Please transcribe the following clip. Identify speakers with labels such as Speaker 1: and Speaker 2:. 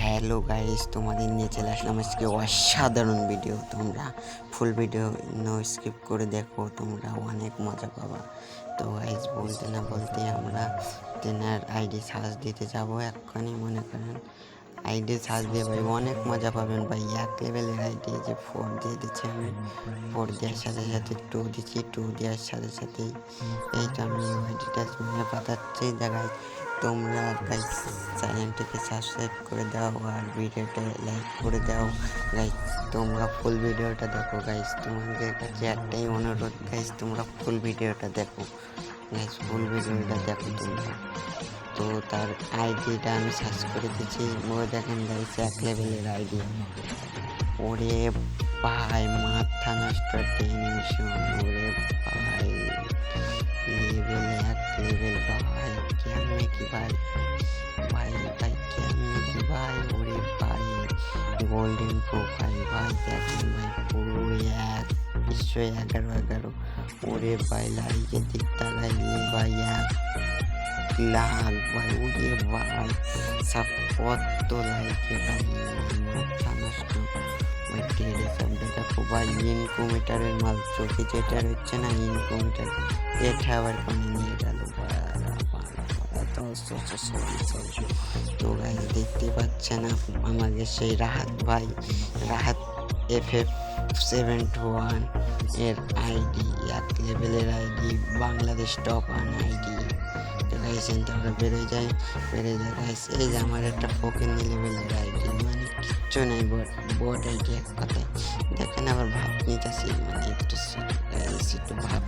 Speaker 1: Hello guys, তোমাদের নিয়ে চলে আসলাম আজকে অসাধারণ ভিডিও। তোমরা ফুল ভিডিও স্কিপ করে দেখো, তোমরা অনেক মজা পাবা। তো গাইস, বলতে না বলতে আমরা ট্রেনার আইডি সার্চ দিতে যাব এক্ষুনি। মনে করেন আইডি সার্চ দিয়ে ভাই অনেক মজা পাবেন ভাই। এক লেভেলের আইডি যে 4 দিয়ে দিচ্ছি আমি, 4 দেওয়ার সাথে সাথে 2 দিচ্ছি, 2 দেওয়ার সাথে সাথেই এই তো আমি আইডিটা পাঠাচ্ছি। জায়গায় তোমরা গাইস চ্যানেলটিকে সাবস্ক্রাইব করে দাও আর ভিডিওটা লাইক করে দাও গাইস। তোমরা ফুল ভিডিওটা দেখো গাইস, তোমাদের কাছে একটাই অনুরোধ গাইস, তোমরা ফুল ভিডিওটা দেখো গাইস, ফুল ভিডিওটা দেখো তোমরা। তো তার আইডিটা আমি সার্চ করে দিচ্ছি, দেখেন গাইস এক লেভেলের আইডি। ওরে ভাই মাথা নষ্ট টেনশন, ওরে ভাই লেভেল এক লেভেল ভাই, কেমনে কি ভাই ভাই ভাই কেমনে কি ভাই। ওরে ভাই গোল্ডেন প্রোফাইল ভাই, দেখেন ভাই পুরো 111 ওরে ভাই লাইকের দিক তাকাইলে ভাই 1,00,000 ভাই। ওরে ভাই কত লাইকে ভাই, মাথা নষ্ট ভাই। টেলিগ্রামটা দেখো ভাই, ইনকোমিটারের মাল চোখে যেটা হচ্ছে না ইনকোমিটার, এটা আবার কোনে নিয়ে গেল। তো গাইস দেখতে পাচ্ছেন আমাকে সেই রাহাত ভাই, রাহাত FF71 এর আইডি, এক লেভেলের আইডি, বাংলাদেশ টপ 1 আইডি। তো গাইস আমরা বেরোয় যাই গাইস। এই যে আমার একটা ফোকেন লেভেলের আইডি, মানে কিচ্ছু নেই, বট আইডি এক কথায়। দেখেন আবার ভাব নিতেছি, মানে একটু ভাব